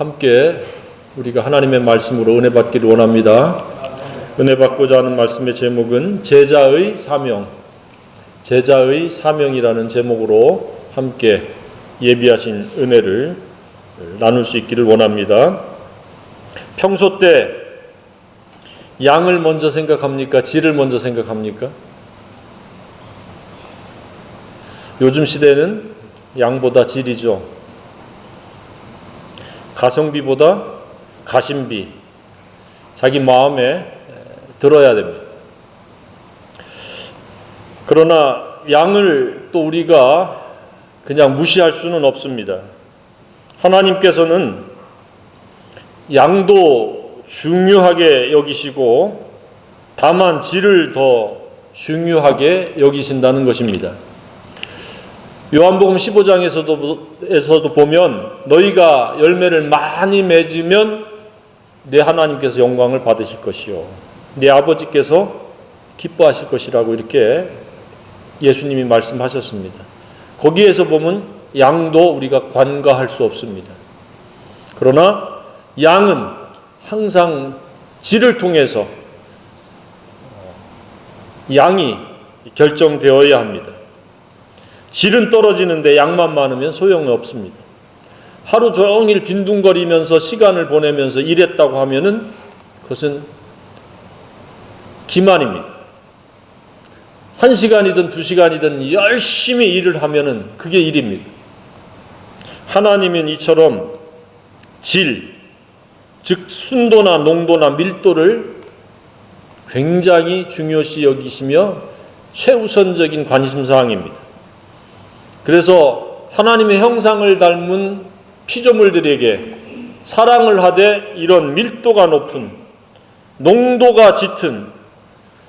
함께 우리가 하나님의 말씀으로 은혜 받기를 원합니다. 은혜 받고자 하는 말씀의 제목은 제자의 사명, 제자의 사명이라는 제목으로 함께 예비하신 은혜를 나눌 수 있기를 원합니다. 평소 때 양을 먼저 생각합니까? 질을 먼저 생각합니까? 요즘 시대는 양보다 질이죠. 가성비보다 가심비, 자기 마음에 들어야 됩니다. 그러나 양을 또 우리가 그냥 무시할 수는 없습니다. 하나님께서는 양도 중요하게 여기시고 다만 질을 더 중요하게 여기신다는 것입니다. 요한복음 15장에서도 보면 너희가 열매를 많이 맺으면 내 하나님께서 영광을 받으실 것이요 내 아버지께서 기뻐하실 것이라고 이렇게 예수님이 말씀하셨습니다. 거기에서 보면 양도 우리가 관가할 수 없습니다. 그러나 양은 항상 질을 통해서 양이 결정되어야 합니다. 질은 떨어지는데 양만 많으면 소용이 없습니다. 하루 종일 빈둥거리면서 시간을 보내면서 일했다고 하면은 그것은 기만입니다. 1시간이든 2시간이든 열심히 일을 하면은 그게 일입니다. 하나님은 이처럼 질, 즉 순도나 농도나 밀도를 굉장히 중요시 여기시며 최우선적인 관심사항입니다. 그래서 하나님의 형상을 닮은 피조물들에게 사랑을 하되 이런 밀도가 높은, 농도가 짙은,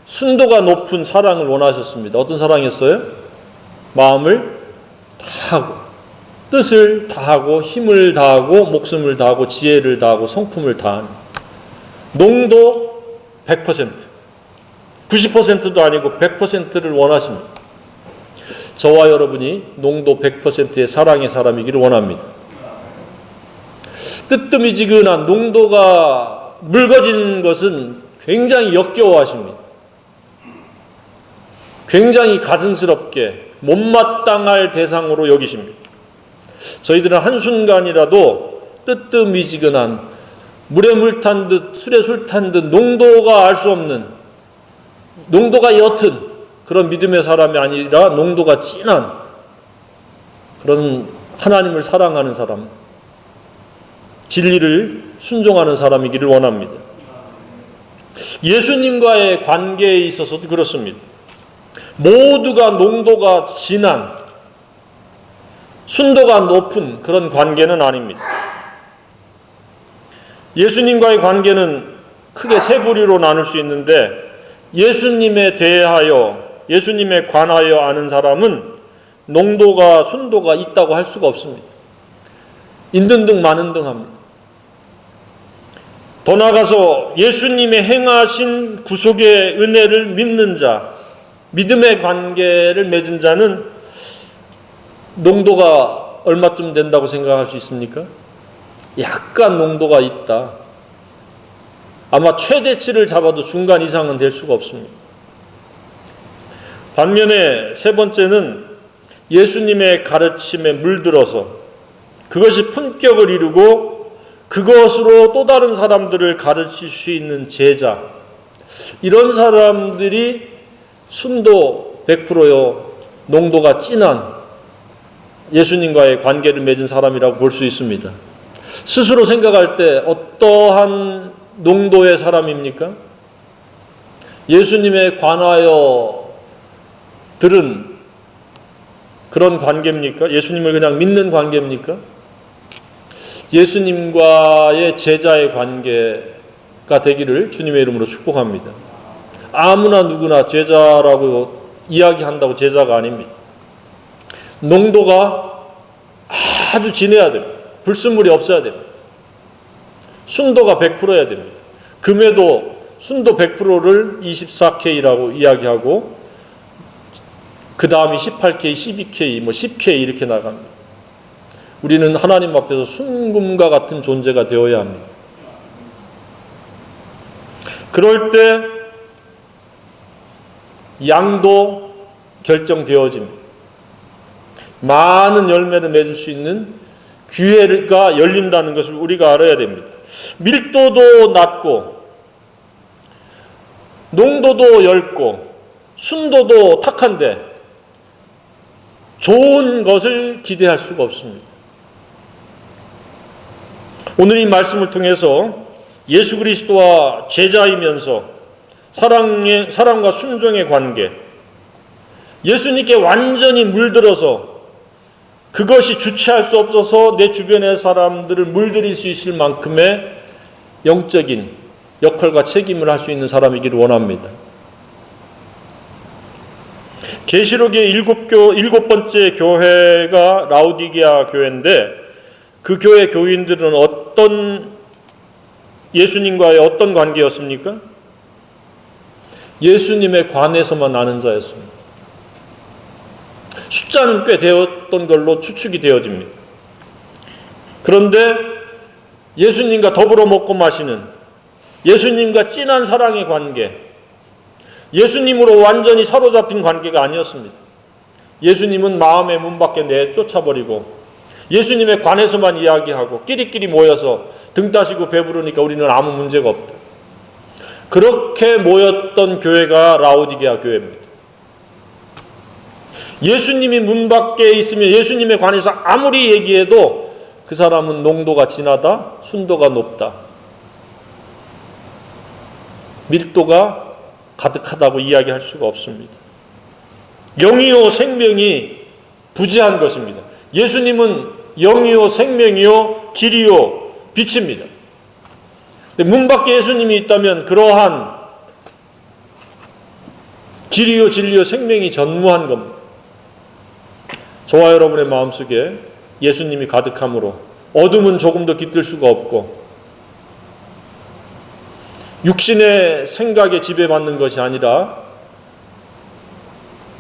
순도가 높은 사랑을 원하셨습니다. 어떤 사랑이었어요? 마음을 다하고, 뜻을 다하고, 힘을 다하고, 목숨을 다하고, 지혜를 다하고, 성품을 다하는 농도 100%, 90%도 아니고 100%를 원하십니다. 저와 여러분이 농도 100%의 사랑의 사람이기를 원합니다. 뜨뜻미지근한 농도가 묽어진 것은 굉장히 역겨워하십니다. 굉장히 가증스럽게 못마땅할 대상으로 여기십니다. 저희들은 한순간이라도 뜨뜻미지근한 물에 물 탄 듯 술에 술 탄 듯 농도가 알 수 없는, 농도가 옅은 그런 믿음의 사람이 아니라 농도가 진한 그런 하나님을 사랑하는 사람, 진리를 순종하는 사람이기를 원합니다. 예수님과의 관계에 있어서도 그렇습니다. 모두가 농도가 진한, 순도가 높은 그런 관계는 아닙니다. 예수님과의 관계는 크게 세 부류로 나눌 수 있는데 예수님에 대하여, 예수님에 관하여 아는 사람은 농도가, 순도가 있다고 할 수가 없습니다. 있는 등 많은 등 합니다. 더 나아가서 예수님의 행하신 구속의 은혜를 믿는 자, 믿음의 관계를 맺은 자는 농도가 얼마쯤 된다고 생각할 수 있습니까? 약간 농도가 있다. 아마 최대치를 잡아도 중간 이상은 될 수가 없습니다. 반면에 세 번째는 예수님의 가르침에 물들어서 그것이 품격을 이루고 그것으로 또 다른 사람들을 가르칠 수 있는 제자, 이런 사람들이 순도 100%요 농도가 진한 예수님과의 관계를 맺은 사람이라고 볼 수 있습니다. 스스로 생각할 때 어떠한 농도의 사람입니까? 예수님에 관하여 들은 그런 관계입니까? 예수님을 그냥 믿는 관계입니까? 예수님과의 제자의 관계가 되기를 주님의 이름으로 축복합니다. 아무나 누구나 제자라고 이야기한다고 제자가 아닙니다. 농도가 아주 진해야 됩니다. 불순물이 없어야 됩니다. 순도가 100%여야 됩니다. 금에도 순도 100%를 24K라고 이야기하고 그 다음이 18K, 12K, 10K 이렇게 나갑니다. 우리는 하나님 앞에서 순금과 같은 존재가 되어야 합니다. 그럴 때 양도 결정되어집니다. 많은 열매를 맺을 수 있는 기회가 열린다는 것을 우리가 알아야 됩니다. 밀도도 낮고 농도도 얇고 순도도 탁한데 좋은 것을 기대할 수가 없습니다. 오늘 이 말씀을 통해서 예수 그리스도와 제자이면서 사랑과 순종의 관계, 예수님께 완전히 물들어서 그것이 주체할 수 없어서 내 주변의 사람들을 물들일 수 있을 만큼의 영적인 역할과 책임을 할 수 있는 사람이기를 원합니다. 계시록의 일곱 번째 교회가 라오디게아 교회인데 그 교회 교인들은 예수님과의 어떤 관계였습니까? 예수님에 관해서만 아는 자였습니다. 숫자는 꽤 되었던 걸로 추측이 되어집니다. 그런데 예수님과 더불어 먹고 마시는, 예수님과 진한 사랑의 관계, 예수님으로 완전히 사로잡힌 관계가 아니었습니다. 예수님은 마음의 문 밖에 내쫓아버리고 예수님에 관해서만 이야기하고 끼리끼리 모여서 등 따시고 배부르니까 우리는 아무 문제가 없다. 그렇게 모였던 교회가 라오디게아 교회입니다. 예수님이 문 밖에 있으면 예수님에 관해서 아무리 얘기해도 그 사람은 농도가 진하다, 순도가 높다, 밀도가 가득하다고 이야기할 수가 없습니다. 영이요 생명이 부재한 것입니다. 예수님은 영이요 생명이요 길이요 빛입니다. 근데 문 밖에 예수님이 있다면 그러한 길이요 진리요 생명이 전무한 겁니다. 저와 여러분의 마음속에 예수님이 가득함으로 어둠은 조금도 깃들 수가 없고 육신의 생각에 지배받는 것이 아니라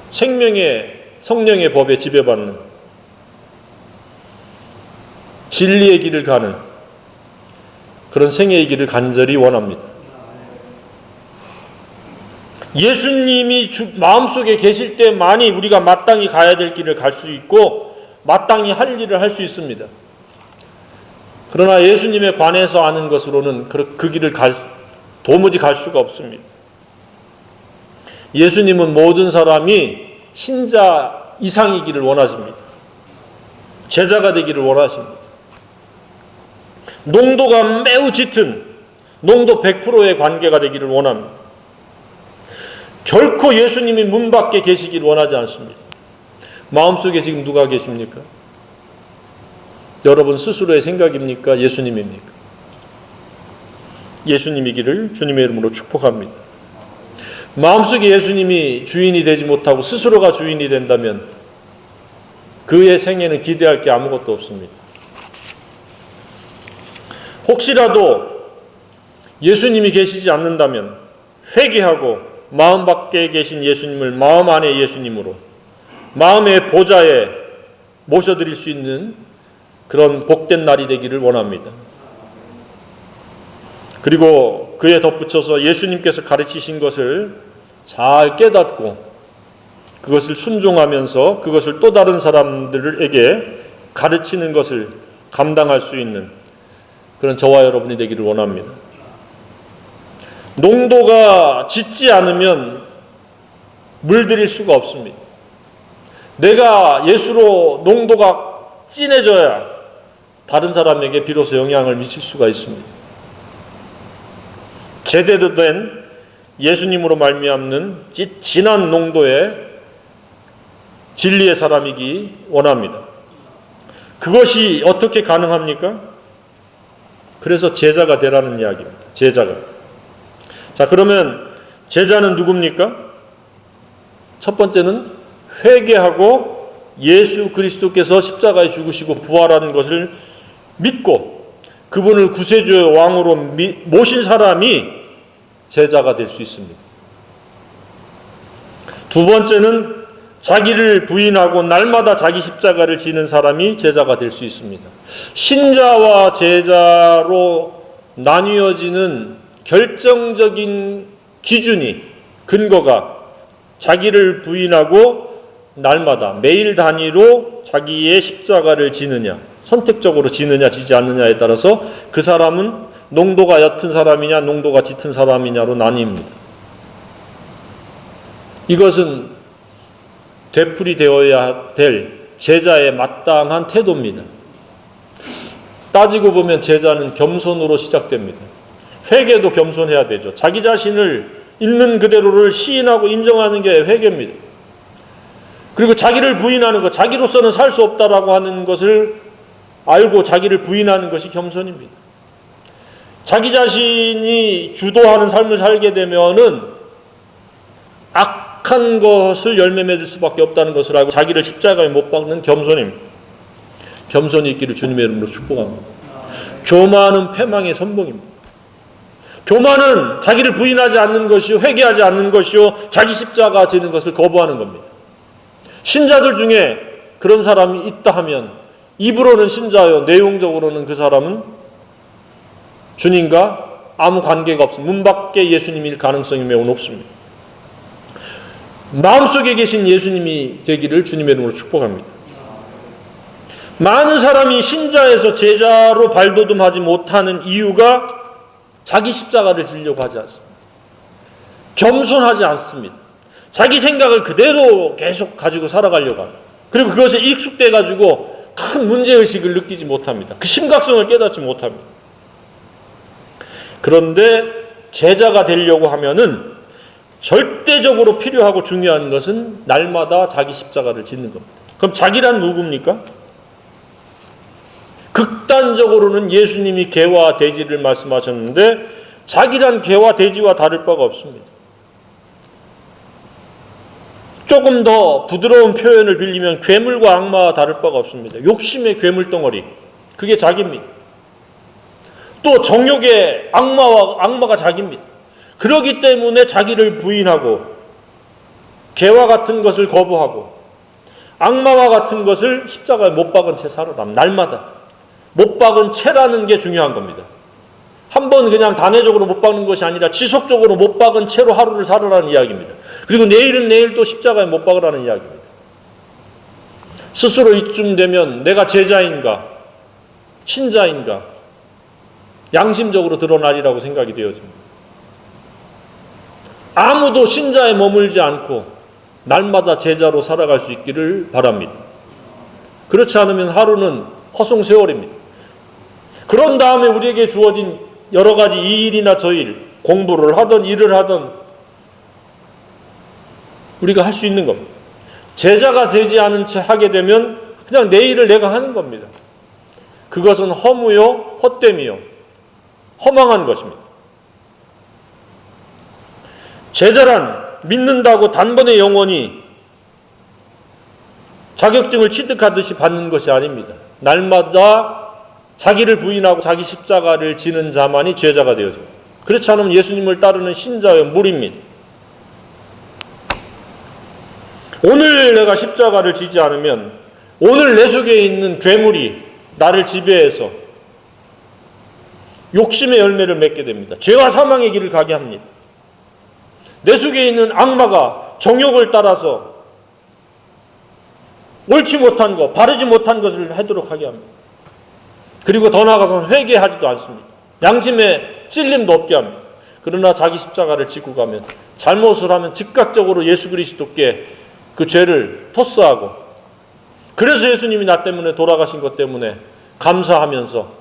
생명의 성령의 법에 지배받는 진리의 길을 가는 그런 생애의 길을 간절히 원합니다. 예수님이 마음속에 계실 때만이 우리가 마땅히 가야 될 길을 갈 수 있고 마땅히 할 일을 할 수 있습니다. 그러나 예수님에 관해서 아는 것으로는 그 길을 도무지 갈 수가 없습니다. 예수님은 모든 사람이 신자 이상이기를 원하십니다. 제자가 되기를 원하십니다. 농도가 매우 짙은 농도 100%의 관계가 되기를 원합니다. 결코 예수님이 문 밖에 계시길 원하지 않습니다. 마음속에 지금 누가 계십니까? 여러분 스스로의 생각입니까? 예수님입니까? 예수님이기를 주님의 이름으로 축복합니다. 마음속에 예수님이 주인이 되지 못하고 스스로가 주인이 된다면 그의 생애는 기대할 게 아무것도 없습니다. 혹시라도 예수님이 계시지 않는다면 회개하고 마음 밖에 계신 예수님을 마음 안에 예수님으로 마음의 보좌에 모셔드릴 수 있는 그런 복된 날이 되기를 원합니다. 그리고 그에 덧붙여서 예수님께서 가르치신 것을 잘 깨닫고 그것을 순종하면서 그것을 또 다른 사람들에게 가르치는 것을 감당할 수 있는 그런 저와 여러분이 되기를 원합니다. 농도가 짙지 않으면 물들일 수가 없습니다. 내가 예수로 농도가 진해져야 다른 사람에게 비로소 영향을 미칠 수가 있습니다. 제대로 된 예수님으로 말미암는 진한 농도의 진리의 사람이기 원합니다. 그것이 어떻게 가능합니까? 그래서 제자가 되라는 이야기입니다. 제자가. 자, 그러면 제자는 누굽니까? 첫 번째는 회개하고 예수 그리스도께서 십자가에 죽으시고 부활하는 것을 믿고 그분을 구세주의 왕으로 모신 사람이 제자가 될 수 있습니다. 두 번째는 자기를 부인하고 날마다 자기 십자가를 지는 사람이 제자가 될 수 있습니다. 신자와 제자로 나뉘어지는 결정적인 기준이, 근거가 자기를 부인하고 날마다 매일 단위로 자기의 십자가를 지느냐, 선택적으로 지느냐 지지 않느냐에 따라서 그 사람은 농도가 옅은 사람이냐 농도가 짙은 사람이냐로 나뉩니다. 이것은 되풀이되어야 될 제자의 마땅한 태도입니다. 따지고 보면 제자는 겸손으로 시작됩니다. 회개도 겸손해야 되죠. 자기 자신을 있는 그대로를 시인하고 인정하는 게 회개입니다. 그리고 자기를 부인하는 것, 자기로서는 살 수 없다라고 하는 것을 알고 자기를 부인하는 것이 겸손입니다. 자기 자신이 주도하는 삶을 살게 되면은 악한 것을 열매 맺을 수밖에 없다는 것을 알고 자기를 십자가에 못 박는 겸손입니다. 겸손이 있기를 주님의 이름으로 축복합니다. 교만은 패망의 선봉입니다. 교만은 자기를 부인하지 않는 것이요, 회개하지 않는 것이요, 자기 십자가 지는 것을 거부하는 겁니다. 신자들 중에 그런 사람이 있다 하면 입으로는 신자요, 내용적으로는 그 사람은 주님과 아무 관계가 없습니다. 문 밖에 예수님일 가능성이 매우 높습니다. 마음속에 계신 예수님이 되기를 주님의 이름으로 축복합니다. 많은 사람이 신자에서 제자로 발돋움하지 못하는 이유가 자기 십자가를 지려고 하지 않습니다. 겸손하지 않습니다. 자기 생각을 그대로 계속 가지고 살아가려고 합니다. 그리고 그것에 익숙돼 가지고 큰 문제의식을 느끼지 못합니다. 그 심각성을 깨닫지 못합니다. 그런데 제자가 되려고 하면은 절대적으로 필요하고 중요한 것은 날마다 자기 십자가를 짓는 겁니다. 그럼 자기란 누굽니까? 극단적으로는 예수님이 개와 돼지를 말씀하셨는데 자기란 개와 돼지와 다를 바가 없습니다. 조금 더 부드러운 표현을 빌리면 괴물과 악마와 다를 바가 없습니다. 욕심의 괴물덩어리, 그게 자기입니다. 또 정욕의 악마가 자기입니다. 그러기 때문에 자기를 부인하고 개와 같은 것을 거부하고 악마와 같은 것을 십자가에 못 박은 채 살아남. 날마다 못 박은 채라는 게 중요한 겁니다. 한번 그냥 단회적으로 못 박는 것이 아니라 지속적으로 못 박은 채로 하루를 살아라는 이야기입니다. 그리고 내일은 내일 또 십자가에 못 박으라는 이야기입니다. 스스로 이쯤 되면 내가 제자인가 신자인가 양심적으로 드러나리라고 생각이 되어집니다. 아무도 신자에 머물지 않고 날마다 제자로 살아갈 수 있기를 바랍니다. 그렇지 않으면 하루는 허송세월입니다. 그런 다음에 우리에게 주어진 여러 가지 이 일이나 저 일, 공부를 하던 일을 하던 우리가 할 수 있는 겁니다. 제자가 되지 않은 채 하게 되면 그냥 내 일을 내가 하는 겁니다. 그것은 허무요, 헛됨이요, 허망한 것입니다. 제자란 믿는다고 단번에 영원히 자격증을 취득하듯이 받는 것이 아닙니다. 날마다 자기를 부인하고 자기 십자가를 지는 자만이 제자가 되어집니다. 그렇지 않으면 예수님을 따르는 신자의 무리입니다. 오늘 내가 십자가를 지지 않으면 오늘 내 속에 있는 괴물이 나를 지배해서 욕심의 열매를 맺게 됩니다. 죄와 사망의 길을 가게 합니다. 내 속에 있는 악마가 정욕을 따라서 옳지 못한 것, 바르지 못한 것을 하도록 하게 합니다. 그리고 더 나아가서는 회개하지도 않습니다. 양심에 찔림도 없게 합니다. 그러나 자기 십자가를 지고 가면 잘못을 하면 즉각적으로 예수 그리스도께 그 죄를 토스하고 그래서 예수님이 나 때문에 돌아가신 것 때문에 감사하면서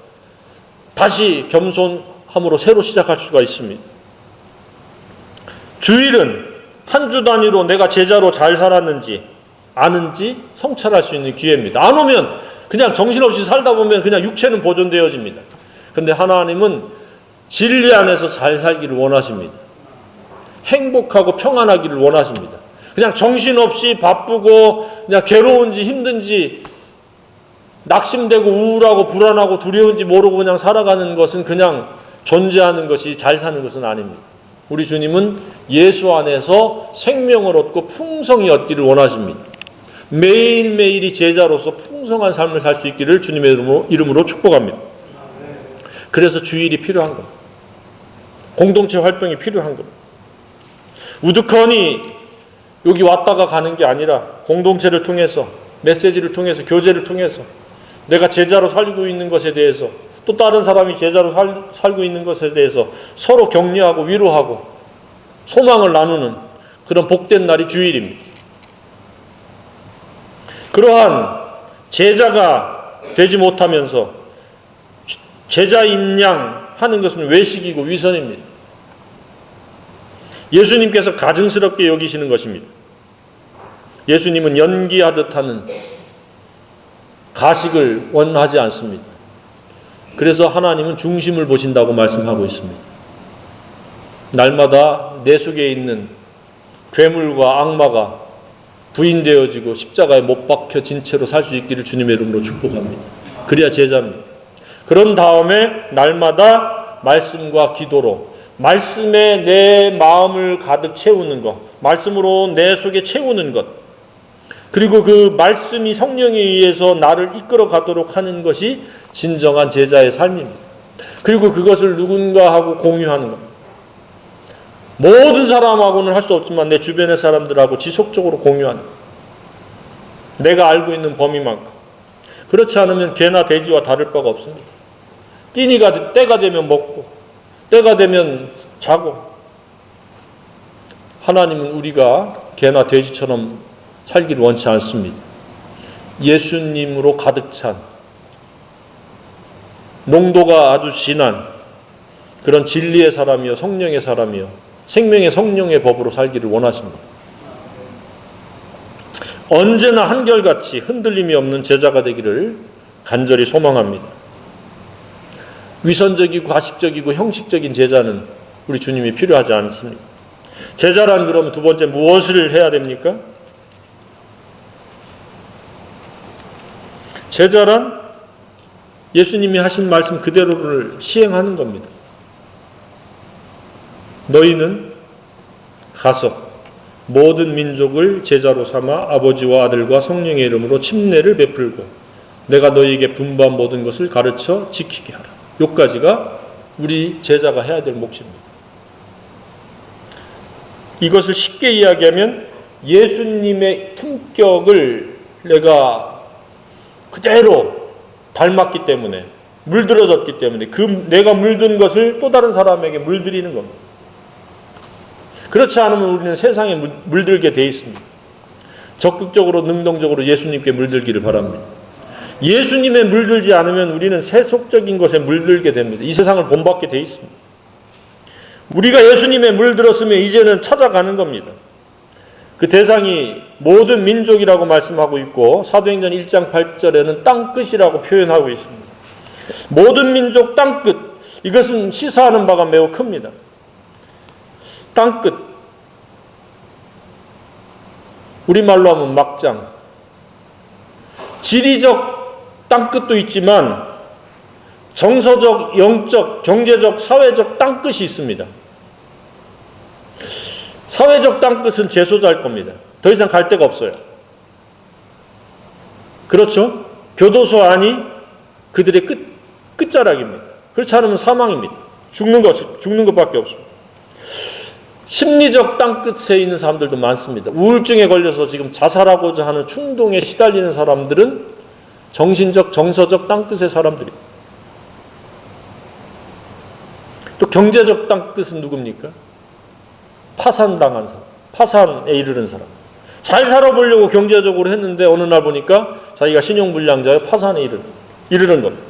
다시 겸손함으로 새로 시작할 수가 있습니다. 주일은 한 주 단위로 내가 제자로 잘 살았는지 아는지 성찰할 수 있는 기회입니다. 안 오면 그냥 정신없이 살다 보면 그냥 육체는 보존되어집니다. 그런데 하나님은 진리 안에서 잘 살기를 원하십니다. 행복하고 평안하기를 원하십니다. 그냥 정신없이 바쁘고 그냥 괴로운지 힘든지 낙심되고 우울하고 불안하고 두려운지 모르고 그냥 살아가는 것은 그냥 존재하는 것이 잘 사는 것은 아닙니다. 우리 주님은 예수 안에서 생명을 얻고 풍성히 얻기를 원하십니다. 매일매일이 제자로서 풍성한 삶을 살 수 있기를 주님의 이름으로 축복합니다. 그래서 주일이 필요한 겁니다. 공동체 활동이 필요한 겁니다. 우두커니 여기 왔다가 가는 게 아니라 공동체를 통해서, 메시지를 통해서, 교제를 통해서 내가 제자로 살고 있는 것에 대해서, 또 다른 사람이 제자로 살고 있는 것에 대해서 서로 격려하고 위로하고 소망을 나누는 그런 복된 날이 주일입니다. 그러한 제자가 되지 못하면서 제자인 양 하는 것은 외식이고 위선입니다. 예수님께서 가증스럽게 여기시는 것입니다. 예수님은 연기하듯 하는 가식을 원하지 않습니다. 그래서 하나님은 중심을 보신다고 말씀하고 있습니다. 날마다 내 속에 있는 괴물과 악마가 부인되어지고 십자가에 못 박혀진 채로 살 수 있기를 주님의 이름으로 축복합니다. 그래야 제자입니다. 그런 다음에 날마다 말씀과 기도로, 말씀에 내 마음을 가득 채우는 것, 말씀으로 내 속에 채우는 것, 그리고 그 말씀이 성령에 의해서 나를 이끌어 가도록 하는 것이 진정한 제자의 삶입니다. 그리고 그것을 누군가하고 공유하는 것. 모든 사람하고는 할 수 없지만 내 주변의 사람들하고 지속적으로 공유하는 것. 내가 알고 있는 범위만큼. 그렇지 않으면 개나 돼지와 다를 바가 없습니다. 끼니가 때가 되면 먹고 때가 되면 자고. 하나님은 우리가 개나 돼지처럼 살기를 원치 않습니다. 예수님으로 가득 찬, 농도가 아주 진한 그런 진리의 사람이요, 성령의 사람이요, 생명의 성령의 법으로 살기를 원하십니다. 언제나 한결같이 흔들림이 없는 제자가 되기를 간절히 소망합니다. 위선적이고 가식적이고 형식적인 제자는 우리 주님이 필요하지 않습니다. 제자란 그럼 두 번째 무엇을 해야 됩니까? 제자란 예수님이 하신 말씀 그대로를 시행하는 겁니다. 너희는 가서 모든 민족을 제자로 삼아 아버지와 아들과 성령의 이름으로 침례를 베풀고 내가 너희에게 분부한 모든 것을 가르쳐 지키게 하라. 여기까지가 우리 제자가 해야 될 몫입니다. 이것을 쉽게 이야기하면 예수님의 품격을 내가 그대로 닮았기 때문에, 물들어졌기 때문에 그 내가 물든 것을 또 다른 사람에게 물들이는 겁니다. 그렇지 않으면 우리는 세상에 물들게 돼 있습니다. 적극적으로 능동적으로 예수님께 물들기를 바랍니다. 예수님에 물들지 않으면 우리는 세속적인 것에 물들게 됩니다. 이 세상을 본받게 돼 있습니다. 우리가 예수님에 물들었으면 이제는 찾아가는 겁니다. 그 대상이 모든 민족이라고 말씀하고 있고 사도행전 1장 8절에는 땅끝이라고 표현하고 있습니다. 모든 민족 땅끝, 이것은 시사하는 바가 매우 큽니다. 땅끝, 우리말로 하면 막장. 지리적 땅끝도 있지만 정서적, 영적, 경제적, 사회적 땅끝이 있습니다. 사회적 땅끝은 재소자일 겁니다. 더 이상 갈 데가 없어요. 그렇죠? 교도소 안이 그들의 끝자락입니다. 그렇지 않으면 사망입니다. 죽는 것밖에 없습니다. 심리적 땅끝에 있는 사람들도 많습니다. 우울증에 걸려서 지금 자살하고자 하는 충동에 시달리는 사람들은 정신적, 정서적 땅끝의 사람들이에요. 또 경제적 땅끝은 누굽니까? 파산당한 사람, 파산에 이르는 사람. 잘 살아보려고 경제적으로 했는데 어느 날 보니까 자기가 신용불량자여 파산에 이르는 겁니다.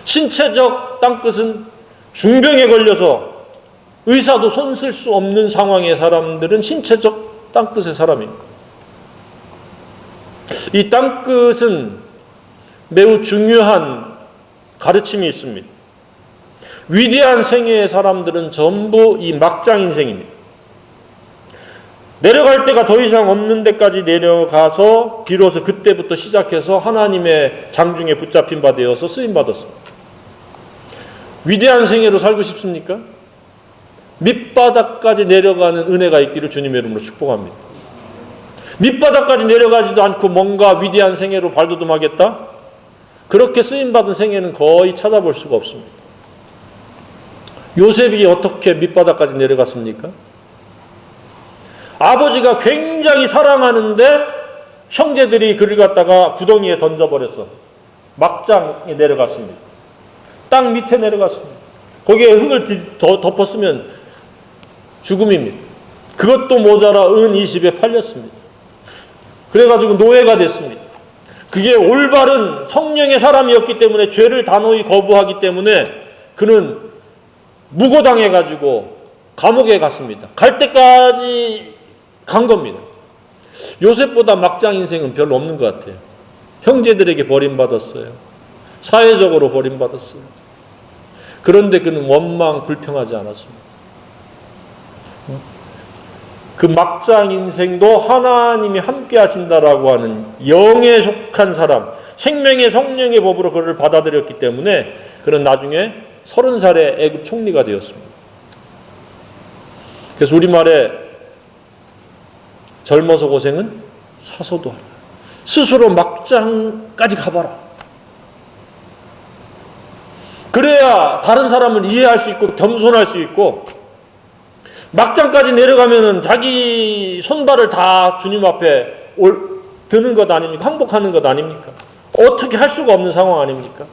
신체적 땅끝은 중병에 걸려서 의사도 손 쓸 수 없는 상황의 사람들은 신체적 땅끝의 사람입니다. 이 땅끝은 매우 중요한 가르침이 있습니다. 위대한 생애의 사람들은 전부 이 막장 인생입니다. 내려갈 데가 더 이상 없는 데까지 내려가서 비로소 그때부터 시작해서 하나님의 장중에 붙잡힌 바 되어서 쓰임받았습니다. 위대한 생애로 살고 싶습니까? 밑바닥까지 내려가는 은혜가 있기를 주님의 이름으로 축복합니다. 밑바닥까지 내려가지도 않고 뭔가 위대한 생애로 발돋움하겠다? 그렇게 쓰임받은 생애는 거의 찾아볼 수가 없습니다. 요셉이 어떻게 밑바닥까지 내려갔습니까? 아버지가 굉장히 사랑하는데 형제들이 그를 갖다가 구덩이에 던져버렸어. 막장에 내려갔습니다. 땅 밑에 내려갔습니다. 거기에 흙을 덮었으면 죽음입니다. 그것도 모자라 은 20에 팔렸습니다. 그래가지고 노예가 됐습니다. 그게 올바른 성령의 사람이었기 때문에 죄를 단호히 거부하기 때문에 그는 무고당해가지고 감옥에 갔습니다. 갈 때까지 간 겁니다. 요셉보다 막장 인생은 별로 없는 것 같아요. 형제들에게 버림받았어요. 사회적으로 버림받았어요. 그런데 그는 원망 불평하지 않았습니다. 그 막장 인생도 하나님이 함께 하신다라고 하는 영에 속한 사람, 생명의 성령의 법으로 그를 받아들였기 때문에 그는 나중에 30살에 애굽 총리가 되었습니다. 그래서 우리말에 젊어서 고생은 사소도 하라. 스스로 막장까지 가봐라. 그래야 다른 사람을 이해할 수 있고 겸손할 수 있고, 막장까지 내려가면은 자기 손발을 다 주님 앞에 드는 것 아닙니까? 항복하는 것 아닙니까? 어떻게 할 수가 없는 상황 아닙니까?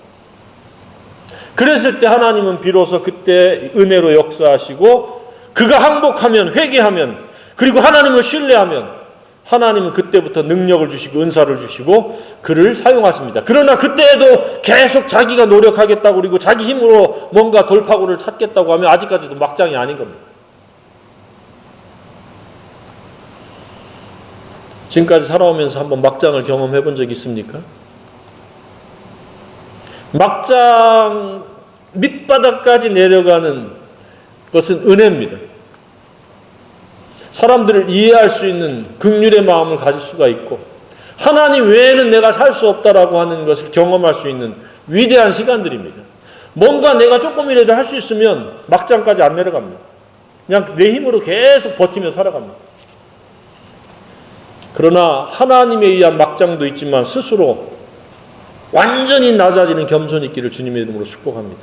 그랬을 때 하나님은 비로소 그때 은혜로 역사하시고, 그가 항복하면, 회개하면, 그리고 하나님을 신뢰하면 하나님은 그때부터 능력을 주시고 은사를 주시고 그를 사용하십니다. 그러나 그때에도 계속 자기가 노력하겠다고 그리고 자기 힘으로 뭔가 돌파구를 찾겠다고 하면 아직까지도 막장이 아닌 겁니다. 지금까지 살아오면서 한번 막장을 경험해 본 적 있습니까? 막장 밑바닥까지 내려가는 것은 은혜입니다. 사람들을 이해할 수 있는 긍휼의 마음을 가질 수가 있고, 하나님 외에는 내가 살 수 없다라고 하는 것을 경험할 수 있는 위대한 시간들입니다. 뭔가 내가 조금이라도 할 수 있으면 막장까지 안 내려갑니다. 그냥 내 힘으로 계속 버티며 살아갑니다. 그러나 하나님에 의한 막장도 있지만 스스로 완전히 낮아지는 겸손이 있기를 주님의 이름으로 축복합니다.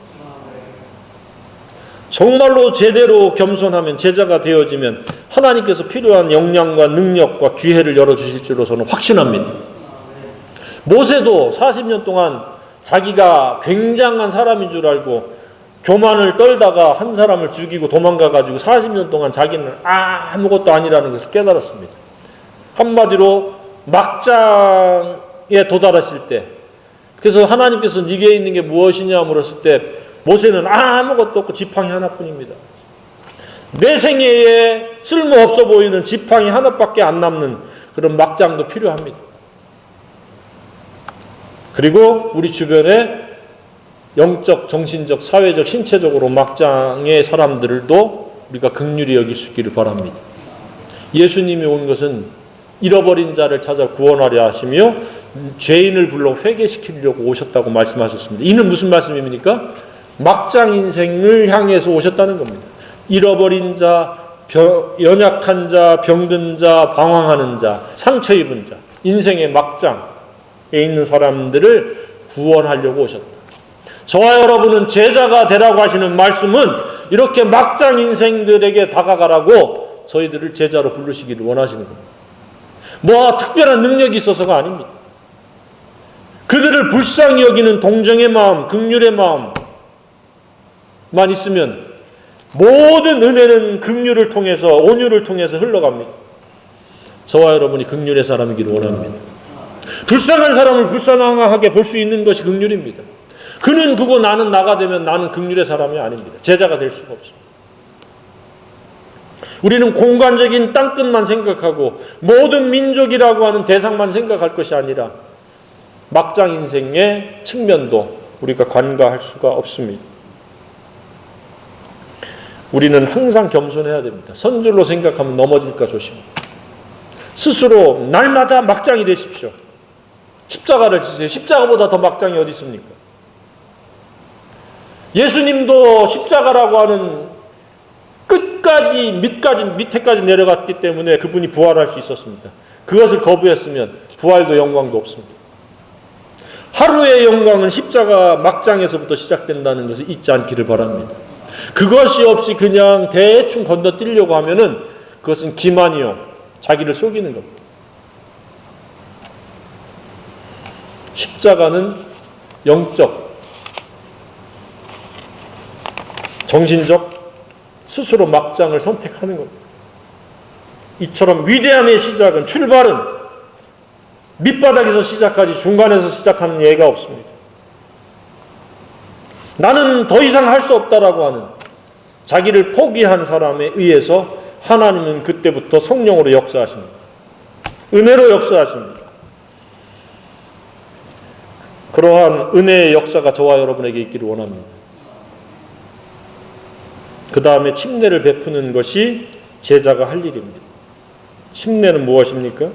정말로 제대로 겸손하면, 제자가 되어지면 하나님께서 필요한 역량과 능력과 기회를 열어주실 줄로 저는 확신합니다. 모세도 40년 동안 자기가 굉장한 사람인 줄 알고 교만을 떨다가 한 사람을 죽이고 도망가가지고 40년 동안 자기는 아무것도 아니라는 것을 깨달았습니다. 한마디로 막장에 도달하실 때, 그래서 하나님께서 네게 있는 게 무엇이냐 물었을 때 모세는 아무것도 없고 지팡이 하나뿐입니다. 내 생애에 쓸모없어 보이는 지팡이 하나밖에 안 남는 그런 막장도 필요합니다. 그리고 우리 주변에 영적, 정신적, 사회적, 신체적으로 막장의 사람들도 우리가 긍휼히 여길 수 있기를 바랍니다. 예수님이 온 것은 잃어버린 자를 찾아 구원하려 하시며 죄인을 불러 회개시키려고 오셨다고 말씀하셨습니다. 이는 무슨 말씀입니까? 막장 인생을 향해서 오셨다는 겁니다. 잃어버린 자, 연약한 자, 병든 자, 방황하는 자, 상처 입은 자, 인생의 막장에 있는 사람들을 구원하려고 오셨다. 저와 여러분은 제자가 되라고 하시는 말씀은 이렇게 막장 인생들에게 다가가라고 저희들을 제자로 부르시기를 원하시는 겁니다. 뭐 특별한 능력이 있어서가 아닙니다. 그들을 불쌍히 여기는 동정의 마음, 긍휼의 마음만 있으면 모든 은혜는 긍휼을 통해서, 온유를 통해서 흘러갑니다. 저와 여러분이 긍휼의 사람이기를 원합니다. 불쌍한 사람을 불쌍하게 볼 수 있는 것이 긍휼입니다. 그는 그고 나는 나가 되면 나는 긍휼의 사람이 아닙니다. 제자가 될 수가 없습니다. 우리는 공간적인 땅끝만 생각하고 모든 민족이라고 하는 대상만 생각할 것이 아니라 막장 인생의 측면도 우리가 관가할 수가 없습니다. 우리는 항상 겸손해야 됩니다. 선줄로 생각하면 넘어질까 조심합니다. 스스로 날마다 막장이 되십시오. 십자가를 지세요. 십자가보다 더 막장이 어디 있습니까? 예수님도 십자가라고 하는 끝까지 밑에까지 내려갔기 때문에 그분이 부활할 수 있었습니다. 그것을 거부했으면 부활도 영광도 없습니다. 하루의 영광은 십자가 막장에서부터 시작된다는 것을 잊지 않기를 바랍니다. 그것이 없이 그냥 대충 건너뛰려고 하면은 그것은 기만이요, 자기를 속이는 겁니다. 십자가는 영적, 정신적 스스로 막장을 선택하는 겁니다. 이처럼 위대함의 시작은, 출발은 밑바닥에서 시작하지 중간에서 시작하는 예가 없습니다. 나는 더 이상 할 수 없다라고 하는 자기를 포기한 사람에 의해서 하나님은 그때부터 성령으로 역사하십니다. 은혜로 역사하십니다. 그러한 은혜의 역사가 저와 여러분에게 있기를 원합니다. 그 다음에 침례를 베푸는 것이 제자가 할 일입니다. 침례는 무엇입니까?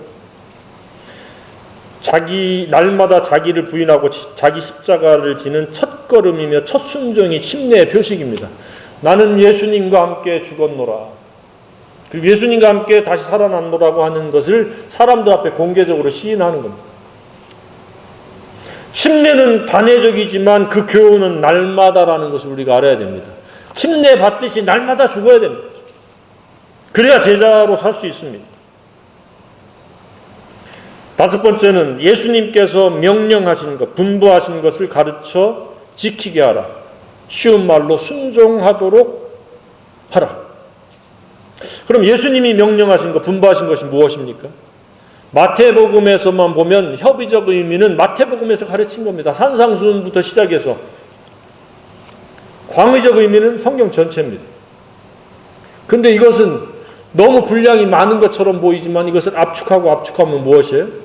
날마다 자기를 부인하고 자기 십자가를 지는 첫 걸음이며 첫 순종이 침례의 표식입니다. 나는 예수님과 함께 죽었노라. 그리고 예수님과 함께 다시 살아났노라고 하는 것을 사람들 앞에 공개적으로 시인하는 겁니다. 침례는 단회적이지만 그 교훈은 날마다라는 것을 우리가 알아야 됩니다. 침례 받듯이 날마다 죽어야 됩니다. 그래야 제자로 살 수 있습니다. 다섯 번째는 예수님께서 명령하신 것, 분부하신 것을 가르쳐 지키게 하라. 쉬운 말로 순종하도록 하라. 그럼 예수님이 명령하신 것, 분부하신 것이 무엇입니까? 마태복음에서만 보면 협의적 의미는 마태복음에서 가르친 겁니다. 산상수훈부터 시작해서. 광의적 의미는 성경 전체입니다. 근데 이것은 너무 분량이 많은 것처럼 보이지만 이것을 압축하면 무엇이에요?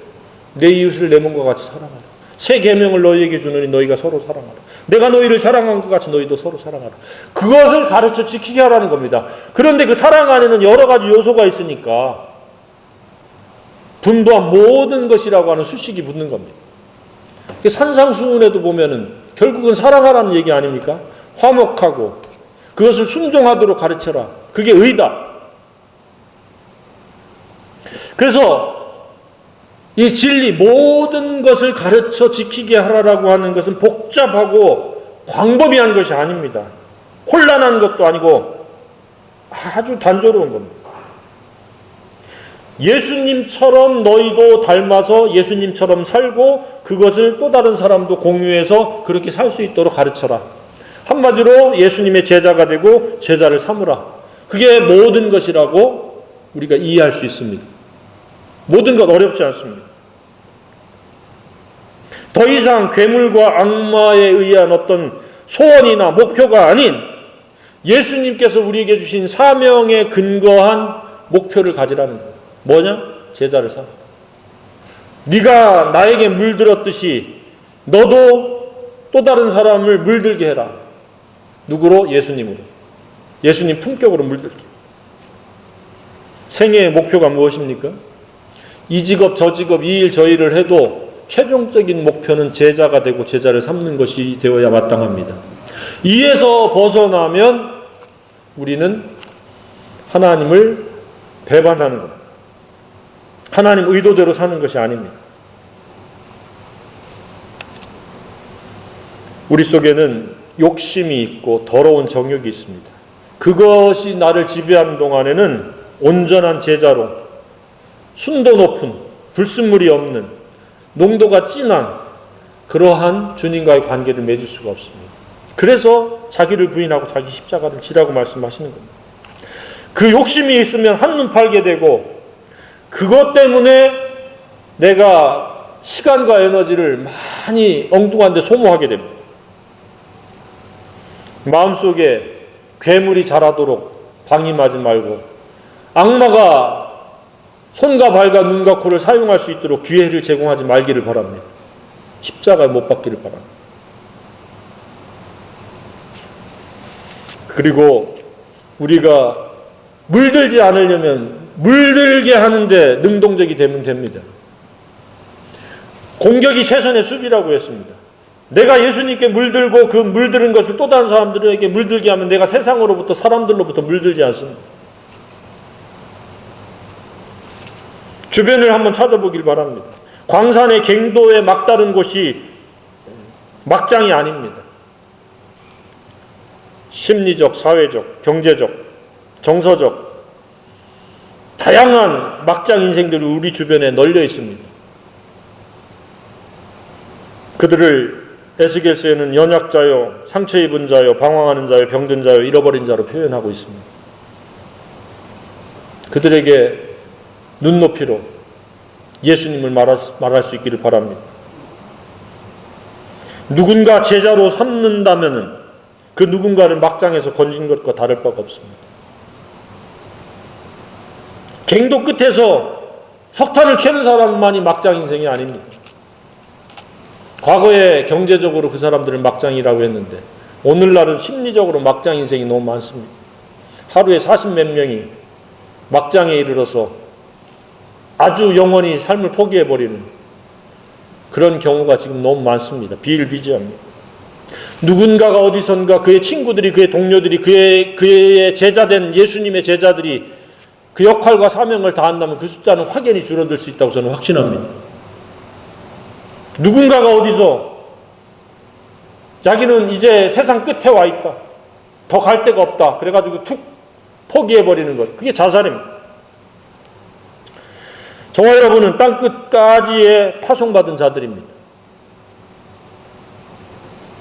내 이웃을 내 몸과 같이 사랑하라. 새 계명을 너희에게 주노니 너희가 서로 사랑하라. 내가 너희를 사랑한 것 같이 너희도 서로 사랑하라. 그것을 가르쳐 지키게 하라는 겁니다. 그런데 그 사랑 안에는 여러 가지 요소가 있으니까 분부한 모든 것이라고 하는 수식이 붙는 겁니다. 산상수훈에도 보면은 결국은 사랑하라는 얘기 아닙니까? 화목하고 그것을 순종하도록 가르쳐라. 그게 의다. 그래서 이 진리 모든 것을 가르쳐 지키게 하라라고 하는 것은 복잡하고 광범위한 것이 아닙니다. 혼란한 것도 아니고 아주 단조로운 겁니다. 예수님처럼 너희도 닮아서 예수님처럼 살고 그것을 또 다른 사람도 공유해서 그렇게 살 수 있도록 가르쳐라. 한마디로 예수님의 제자가 되고 제자를 삼으라. 그게 모든 것이라고 우리가 이해할 수 있습니다. 모든 것 어렵지 않습니다. 더 이상 괴물과 악마에 의한 어떤 소원이나 목표가 아닌 예수님께서 우리에게 주신 사명에 근거한 목표를 가지라는 거예요. 뭐냐? 제자를 삼아. 네가 나에게 물들었듯이 너도 또 다른 사람을 물들게 해라. 누구로? 예수님으로. 예수님 품격으로 물들게. 생애의 목표가 무엇입니까? 이 직업 저 직업 이 일 저 일을 해도 최종적인 목표는 제자가 되고 제자를 삼는 것이 되어야 마땅합니다. 이에서 벗어나면 우리는 하나님을 배반하는 것, 하나님 의도대로 사는 것이 아닙니다. 우리 속에는 욕심이 있고 더러운 정욕이 있습니다. 그것이 나를 지배하는 동안에는 온전한 제자로 순도 높은 불순물이 없는 농도가 진한 그러한 주님과의 관계를 맺을 수가 없습니다. 그래서 자기를 부인하고 자기 십자가를 지라고 말씀하시는 겁니다. 그 욕심이 있으면 한눈 팔게 되고 그것 때문에 내가 시간과 에너지를 많이 엉뚱한 데 소모하게 됩니다. 마음속에 괴물이 자라도록 방임하지 말고 악마가 손과 발과 눈과 코를 사용할 수 있도록 기회를 제공하지 말기를 바랍니다. 십자가에 못 박기를 바랍니다. 그리고 우리가 물들지 않으려면 물들게 하는데 능동적이 되면 됩니다. 공격이 최선의 수비라고 했습니다. 내가 예수님께 물들고 그 물들은 것을 또 다른 사람들에게 물들게 하면 내가 세상으로부터 사람들로부터 물들지 않습니다. 주변을 한번 찾아보길 바랍니다. 광산의 갱도에 막다른 곳이 막장이 아닙니다. 심리적, 사회적, 경제적, 정서적 다양한 막장 인생들이 우리 주변에 널려 있습니다. 그들을 에스겔서에는 연약자요, 상처 입은 자요, 방황하는 자요, 병든 자요, 잃어버린 자로 표현하고 있습니다. 그들에게 눈높이로 예수님을 말할 수 있기를 바랍니다. 누군가 제자로 삼는다면 그 누군가를 막장에서 건진 것과 다를 바가 없습니다. 갱도 끝에서 석탄을 캐는 사람만이 막장 인생이 아닙니다. 과거에 경제적으로 그 사람들을 막장이라고 했는데 오늘날은 심리적으로 막장 인생이 너무 많습니다. 하루에 40몇 명이 막장에 이르러서 아주 영원히 삶을 포기해버리는 그런 경우가 지금 너무 많습니다. 비일비재합니다. 누군가가 어디선가 그의 친구들이, 그의 동료들이, 그의 제자된 예수님의 제자들이 그 역할과 사명을 다한다면 그 숫자는 확연히 줄어들 수 있다고 저는 확신합니다. 누군가가 어디서 자기는 이제 세상 끝에 와 있다, 더 갈 데가 없다, 그래가지고 툭 포기해버리는 것, 그게 자살입니다. 저와 여러분은 땅끝까지의 파송받은 자들입니다.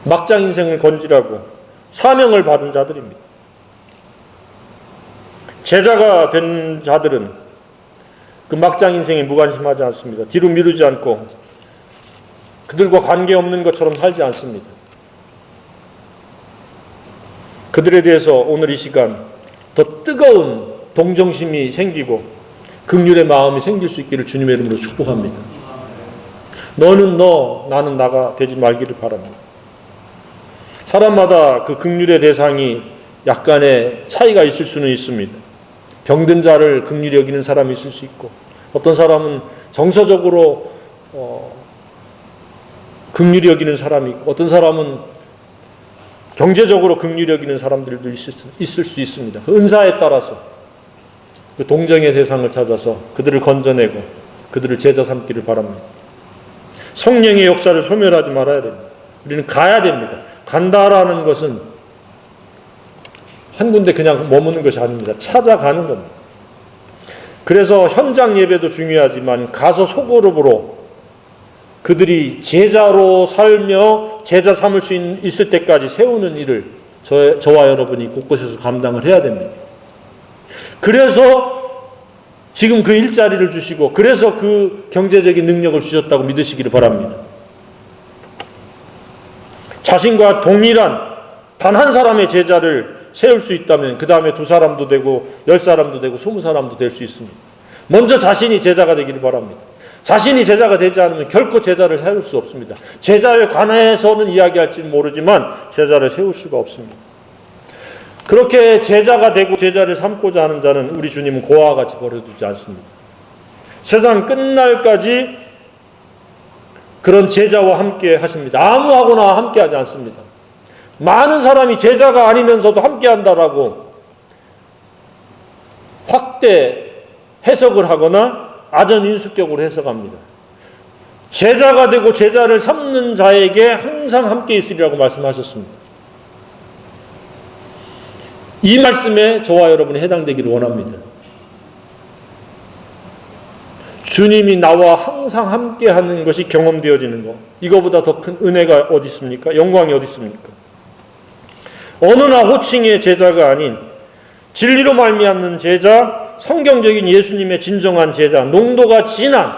막장 인생을 건지라고 사명을 받은 자들입니다. 제자가 된 자들은 그 막장 인생에 무관심하지 않습니다. 뒤로 미루지 않고 그들과 관계없는 것처럼 살지 않습니다. 그들에 대해서 오늘 이 시간 더 뜨거운 동정심이 생기고 긍휼의 마음이 생길 수 있기를 주님의 이름으로 축복합니다. 너는 너, 나는 나가 되지 말기를 바랍니다. 사람마다 그 긍휼의 대상이 약간의 차이가 있을 수는 있습니다. 병든 자를 긍휼히 여기는 사람이 있을 수 있고, 어떤 사람은 정서적으로 긍휼히 여기는 사람이 있고, 어떤 사람은 경제적으로 긍휼히 여기는 사람들도 있을 수 있습니다. 그 은사에 따라서 그 동정의 대상을 찾아서 그들을 건져내고 그들을 제자 삼기를 바랍니다. 성령의 역사를 소멸하지 말아야 됩니다. 우리는 가야 됩니다. 간다라는 것은 한 군데 그냥 머무는 것이 아닙니다. 찾아가는 겁니다. 그래서 현장 예배도 중요하지만 가서 소그룹으로 그들이 제자로 살며 제자 삼을 수 있을 때까지 세우는 일을 저와 여러분이 곳곳에서 감당을 해야 됩니다. 그래서 지금 그 일자리를 주시고 그래서 그 경제적인 능력을 주셨다고 믿으시기를 바랍니다. 자신과 동일한 단 한 사람의 제자를 세울 수 있다면 그 다음에 2사람도 되고 10사람도 되고 20사람도 될 수 있습니다. 먼저 자신이 제자가 되기를 바랍니다. 자신이 제자가 되지 않으면 결코 제자를 세울 수 없습니다. 제자에 관해서는 이야기할지는 모르지만 제자를 세울 수가 없습니다. 그렇게 제자가 되고 제자를 삼고자 하는 자는 우리 주님은 고아와 같이 버려두지 않습니다. 세상 끝날까지 그런 제자와 함께 하십니다. 아무하고나 함께 하지 않습니다. 많은 사람이 제자가 아니면서도 함께 한다라고 확대 해석을 하거나 아전인수격으로 해석합니다. 제자가 되고 제자를 삼는 자에게 항상 함께 있으리라고 말씀하셨습니다. 이 말씀에 저와 여러분이 해당되기를 원합니다. 주님이 나와 항상 함께하는 것이 경험되어지는 것, 이거보다 더 큰 은혜가 어디 있습니까? 영광이 어디 있습니까? 어느나 호칭의 제자가 아닌 진리로 말미암는 제자, 성경적인 예수님의 진정한 제자, 농도가 진한,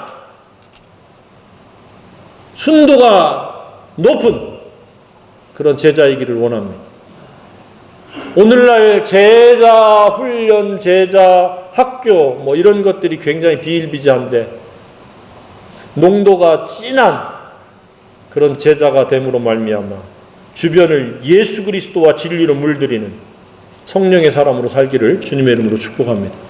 순도가 높은 그런 제자이기를 원합니다. 오늘날 제자 훈련, 제자 학교 뭐 이런 것들이 굉장히 비일비재한데 농도가 진한 그런 제자가 됨으로 말미암아 주변을 예수 그리스도와 진리로 물들이는 성령의 사람으로 살기를 주님의 이름으로 축복합니다.